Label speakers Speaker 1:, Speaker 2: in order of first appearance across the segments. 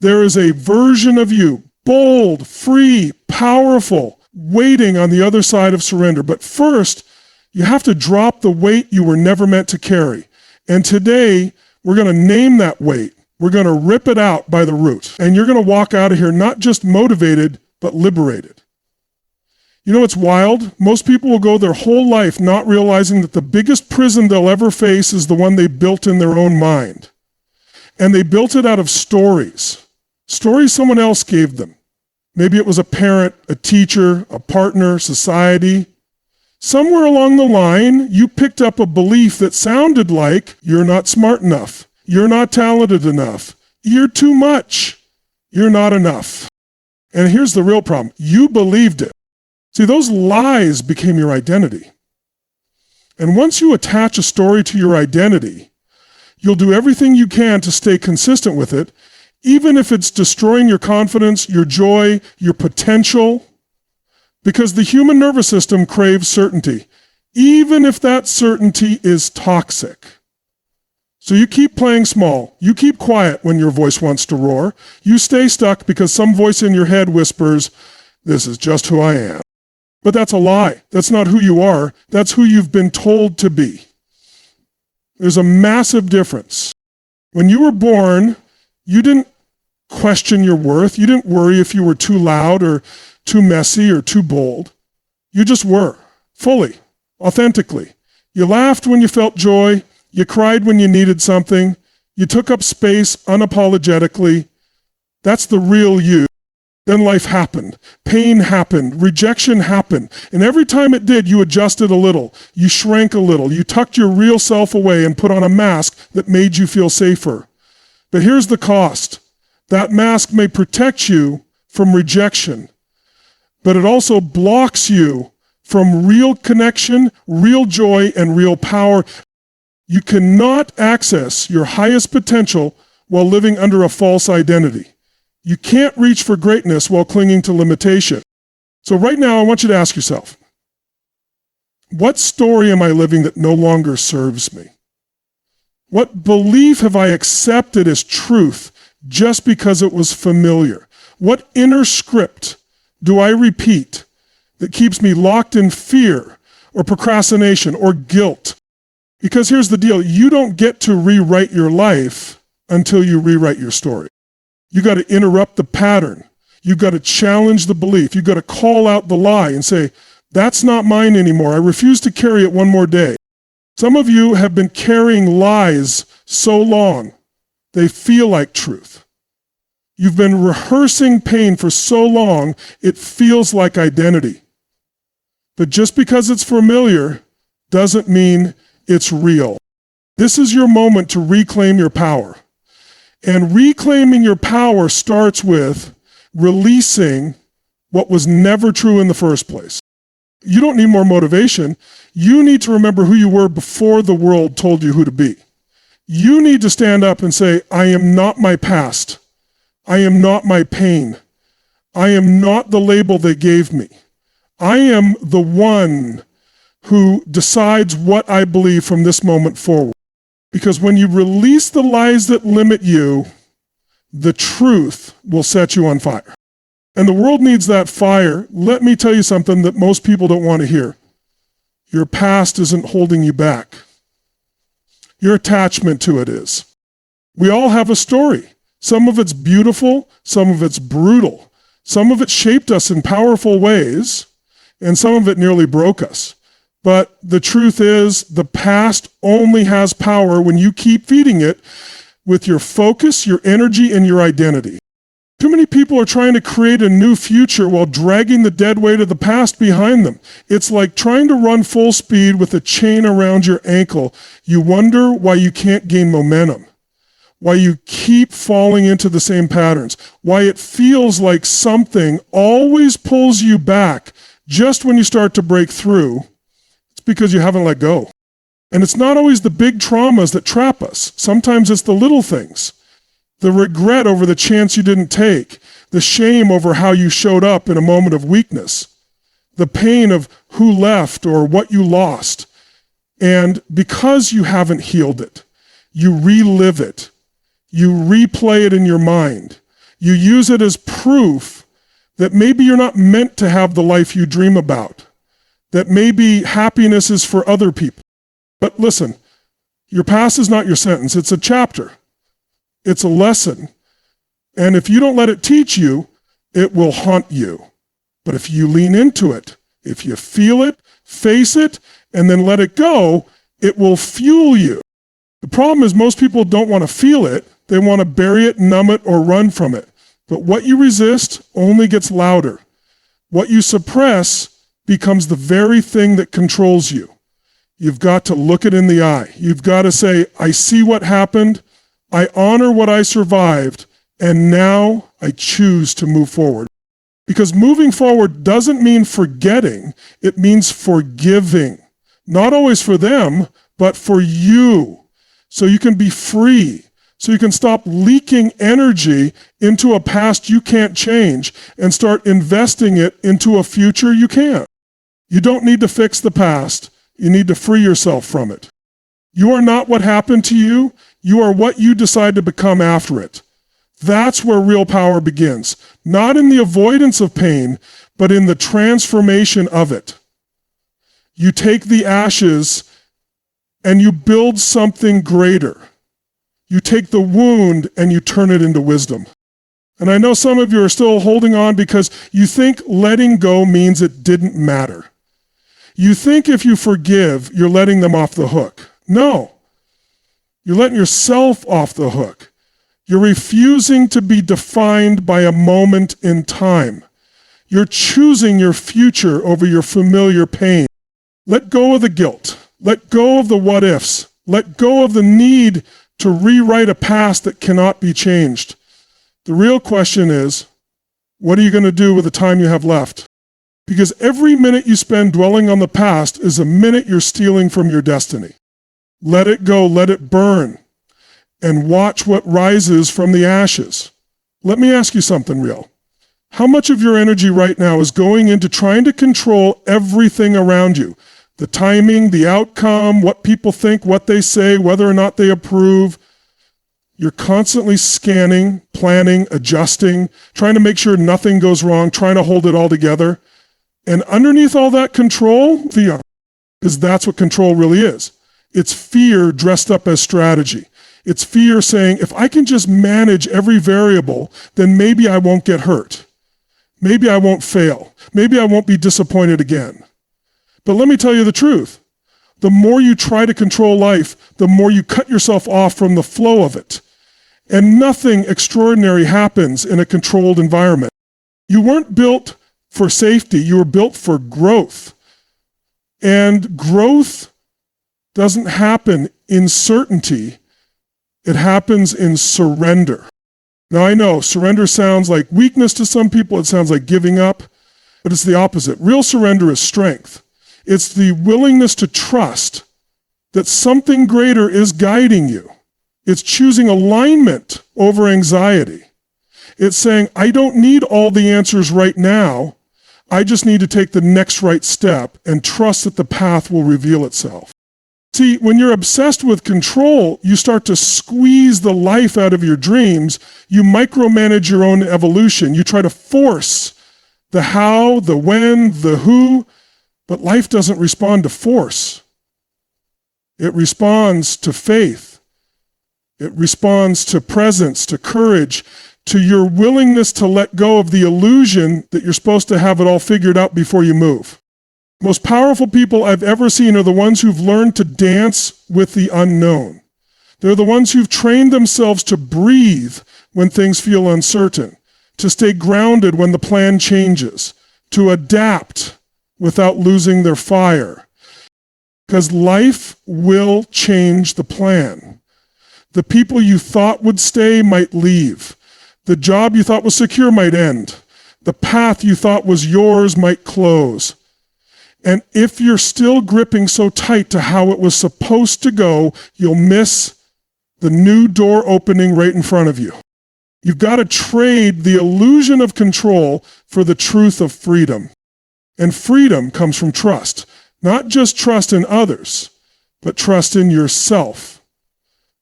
Speaker 1: There is a version of you, bold, free, powerful, waiting on the other side of surrender. But first, you have to drop the weight you were never meant to carry. And today, we're going to name that weight. We're going to rip it out by the root. And you're going to walk out of here not just motivated, but liberated. You know what's wild? Most people will go their whole life not realizing that the biggest prison they'll ever face is the one they built in their own mind. And they built it out of stories. Stories someone else gave them. Maybe it was a parent, a teacher, a partner, society. Somewhere along the line, you picked up a belief that sounded like you're not smart enough, you're not talented enough, you're too much, you're not enough. And here's the real problem. You believed it. See, those lies became your identity. And once you attach a story to your identity, you'll do everything you can to stay consistent with it, even if it's destroying your confidence, your joy, your potential, because the human nervous system craves certainty, even if that certainty is toxic. So you keep playing small. You keep quiet when your voice wants to roar. You stay stuck because some voice in your head whispers, "This is just who I am." But that's a lie. That's not who you are. That's who you've been told to be. There's a massive difference. When you were born, you didn't question your worth. You didn't worry if you were too loud or too messy or too bold. You just were, fully, authentically. You laughed when you felt joy. You cried when you needed something. You took up space unapologetically. That's the real you. Then life happened. Pain happened. Rejection happened. And every time it did, you adjusted a little. You shrank a little. You tucked your real self away and put on a mask that made you feel safer. But here's the cost. That mask may protect you from rejection, but it also blocks you from real connection, real joy, and real power. You cannot access your highest potential while living under a false identity. You can't reach for greatness while clinging to limitation. So right now, I want you to ask yourself, what story am I living that no longer serves me? What belief have I accepted as truth just because it was familiar? What inner script do I repeat that keeps me locked in fear or procrastination or guilt? Because here's the deal, you don't get to rewrite your life until you rewrite your story. You got to interrupt the pattern. You got to challenge the belief. You got to call out the lie and say, that's not mine anymore. I refuse to carry it one more day. Some of you have been carrying lies so long, they feel like truth. You've been rehearsing pain for so long, it feels like identity. But just because it's familiar doesn't mean it's real. This is your moment to reclaim your power. And reclaiming your power starts with releasing what was never true in the first place. You don't need more motivation. You need to remember who you were before the world told you who to be. You need to stand up and say, I am not my past. I am not my pain. I am not the label they gave me. I am the one who decides what I believe from this moment forward. Because when you release the lies that limit you, the truth will set you on fire. And the world needs that fire. Let me tell you something that most people don't want to hear. Your past isn't holding you back. Your attachment to it is. We all have a story. Some of it's beautiful, some of it's brutal. Some of it shaped us in powerful ways, and some of it nearly broke us. But the truth is, the past only has power when you keep feeding it with your focus, your energy, and your identity. Too many people are trying to create a new future while dragging the dead weight of the past behind them. It's like trying to run full speed with a chain around your ankle. You wonder why you can't gain momentum, why you keep falling into the same patterns, why it feels like something always pulls you back just when you start to break through. It's because you haven't let go. And it's not always the big traumas that trap us. Sometimes it's the little things. The regret over the chance you didn't take. The shame over how you showed up in a moment of weakness. The pain of who left or what you lost. And because you haven't healed it, you relive it. You replay it in your mind. You use it as proof that maybe you're not meant to have the life you dream about, that maybe happiness is for other people. But listen, your past is not your sentence. It's a chapter. It's a lesson. And if you don't let it teach you, it will haunt you. But if you lean into it, if you feel it, face it, and then let it go, it will fuel you. The problem is most people don't want to feel it. They want to bury it, numb it, or run from it. But what you resist only gets louder. What you suppress becomes the very thing that controls you. You've got to look it in the eye. You've got to say, I see what happened. I honor what I survived. And now I choose to move forward. Because moving forward doesn't mean forgetting. It means forgiving. Not always for them, but for you. So you can be free. So you can stop leaking energy into a past you can't change and start investing it into a future you can. You don't need to fix the past. You need to free yourself from it. You are not what happened to you. You are what you decide to become after it. That's where real power begins. Not in the avoidance of pain, but in the transformation of it. You take the ashes and you build something greater. You take the wound and you turn it into wisdom. And I know some of you are still holding on because you think letting go means it didn't matter. You think if you forgive, you're letting them off the hook. No. You're letting yourself off the hook. You're refusing to be defined by a moment in time. You're choosing your future over your familiar pain. Let go of the guilt. Let go of the what ifs. Let go of the need to rewrite a past that cannot be changed. The real question is, what are you going to do with the time you have left? Because every minute you spend dwelling on the past is a minute you're stealing from your destiny. Let it go, let it burn, and watch what rises from the ashes. Let me ask you something real. How much of your energy right now is going into trying to control everything around you? The timing, the outcome, what people think, what they say, whether or not they approve. You're constantly scanning, planning, adjusting, trying to make sure nothing goes wrong, trying to hold it all together. And underneath all that control, fear, because that's what control really is. It's fear dressed up as strategy. It's fear saying, if I can just manage every variable, then maybe I won't get hurt. Maybe I won't fail. Maybe I won't be disappointed again. But let me tell you the truth. The more you try to control life, the more you cut yourself off from the flow of it. And nothing extraordinary happens in a controlled environment. You weren't built for safety. You were built for growth. And growth doesn't happen in certainty. It happens in surrender. Now I know surrender sounds like weakness to some people. It sounds like giving up, but it's the opposite. Real surrender is strength. It's the willingness to trust that something greater is guiding you. It's choosing alignment over anxiety. It's saying, I don't need all the answers right now. I just need to take the next right step and trust that the path will reveal itself. See, when you're obsessed with control, you start to squeeze the life out of your dreams. You micromanage your own evolution. You try to force the how, the when, the who, but life doesn't respond to force. It responds to faith. It responds to presence, to courage, to your willingness to let go of the illusion that you're supposed to have it all figured out before you move. Most powerful people I've ever seen are the ones who've learned to dance with the unknown. They're the ones who've trained themselves to breathe when things feel uncertain, to stay grounded when the plan changes, to adapt without losing their fire. Because life will change the plan. The people you thought would stay might leave. The job you thought was secure might end. The path you thought was yours might close. And if you're still gripping so tight to how it was supposed to go, you'll miss the new door opening right in front of you. You've got to trade the illusion of control for the truth of freedom. And freedom comes from trust. Not just trust in others, but trust in yourself.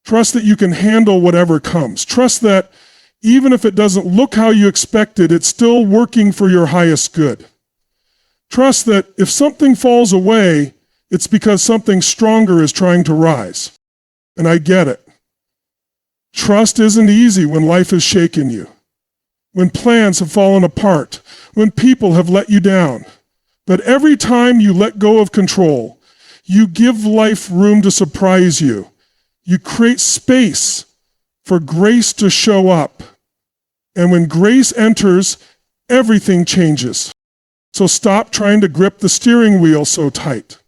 Speaker 1: Trust that you can handle whatever comes. Trust that even if it doesn't look how you expected, it's still working for your highest good. Trust that if something falls away, it's because something stronger is trying to rise. And I get it. Trust isn't easy when life has shaken you, when plans have fallen apart, when people have let you down. But every time you let go of control, you give life room to surprise you. You create space for grace to show up. And when grace enters, everything changes. So stop trying to grip the steering wheel so tight.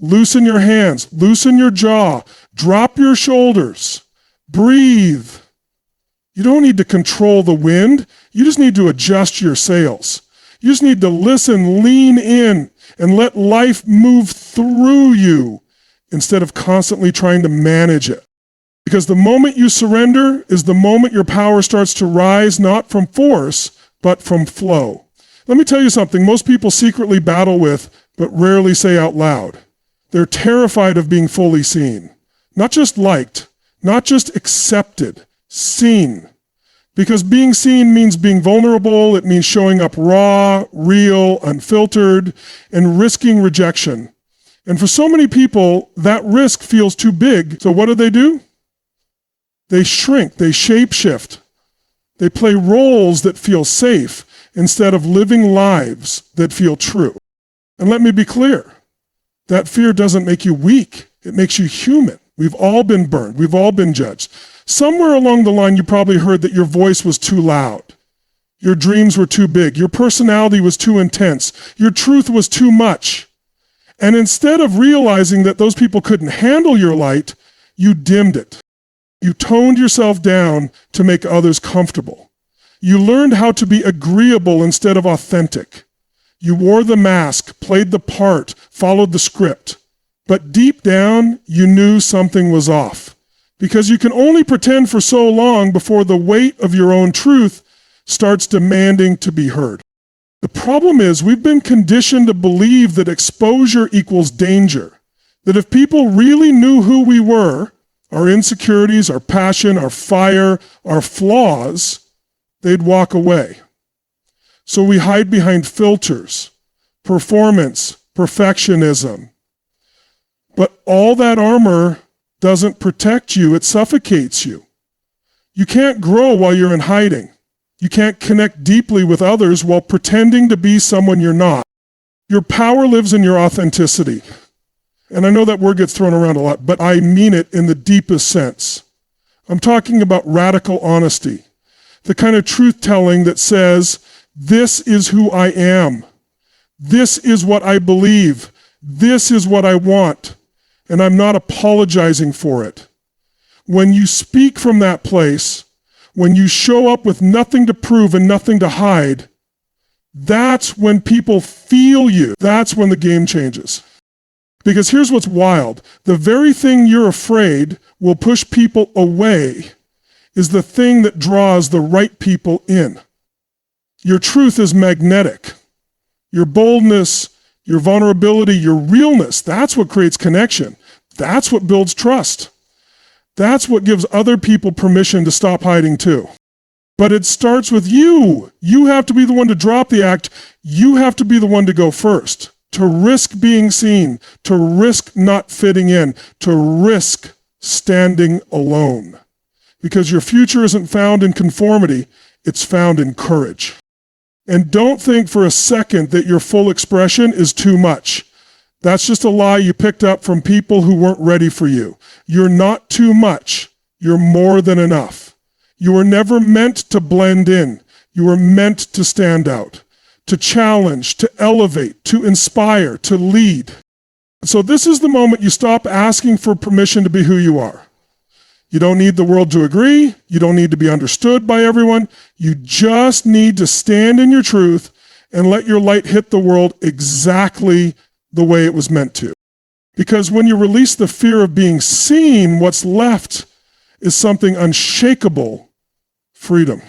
Speaker 1: Loosen your hands, loosen your jaw, drop your shoulders, breathe. You don't need to control the wind. You just need to adjust your sails. You just need to listen, lean in, and let life move through you instead of constantly trying to manage it. Because the moment you surrender is the moment your power starts to rise, not from force, but from flow. Let me tell you something most people secretly battle with, but rarely say out loud. They're terrified of being fully seen. Not just liked, not just accepted, seen. Because being seen means being vulnerable, it means showing up raw, real, unfiltered, and risking rejection. And for so many people, that risk feels too big. So what do? They shrink, they shapeshift. They play roles that feel safe instead of living lives that feel true. And let me be clear, that fear doesn't make you weak, it makes you human. We've all been burned, we've all been judged. Somewhere along the line, you probably heard that your voice was too loud. Your dreams were too big. Your personality was too intense. Your truth was too much. And instead of realizing that those people couldn't handle your light, you dimmed it. You toned yourself down to make others comfortable. You learned how to be agreeable instead of authentic. You wore the mask, played the part, followed the script. But deep down, you knew something was off. Because you can only pretend for so long before the weight of your own truth starts demanding to be heard. The problem is we've been conditioned to believe that exposure equals danger. That if people really knew who we were, our insecurities, our passion, our fire, our flaws, they'd walk away. So we hide behind filters, performance, perfectionism. But all that armor doesn't protect you, it suffocates you. You can't grow while you're in hiding. You can't connect deeply with others while pretending to be someone you're not. Your power lives in your authenticity. And I know that word gets thrown around a lot, but I mean it in the deepest sense. I'm talking about radical honesty, the kind of truth-telling that says, this is who I am. This is what I believe. This is what I want. And I'm not apologizing for it. When you speak from that place, when you show up with nothing to prove and nothing to hide, that's when people feel you. That's when the game changes. Because here's what's wild. The very thing you're afraid will push people away is the thing that draws the right people in. Your truth is magnetic. Your boldness, your vulnerability, your realness, that's what creates connection. That's what builds trust. That's what gives other people permission to stop hiding too. But it starts with you. You have to be the one to drop the act. You have to be the one to go first, to risk being seen, to risk not fitting in, to risk standing alone. Because your future isn't found in conformity, it's found in courage. And don't think for a second that your full expression is too much. That's just a lie you picked up from people who weren't ready for you. You're not too much. You're more than enough. You were never meant to blend in. You were meant to stand out, to challenge, to elevate, to inspire, to lead. So this is the moment you stop asking for permission to be who you are. You don't need the world to agree. You don't need to be understood by everyone. You just need to stand in your truth and let your light hit the world exactly the way it was meant to. Because when you release the fear of being seen, what's left is something unshakable: freedom.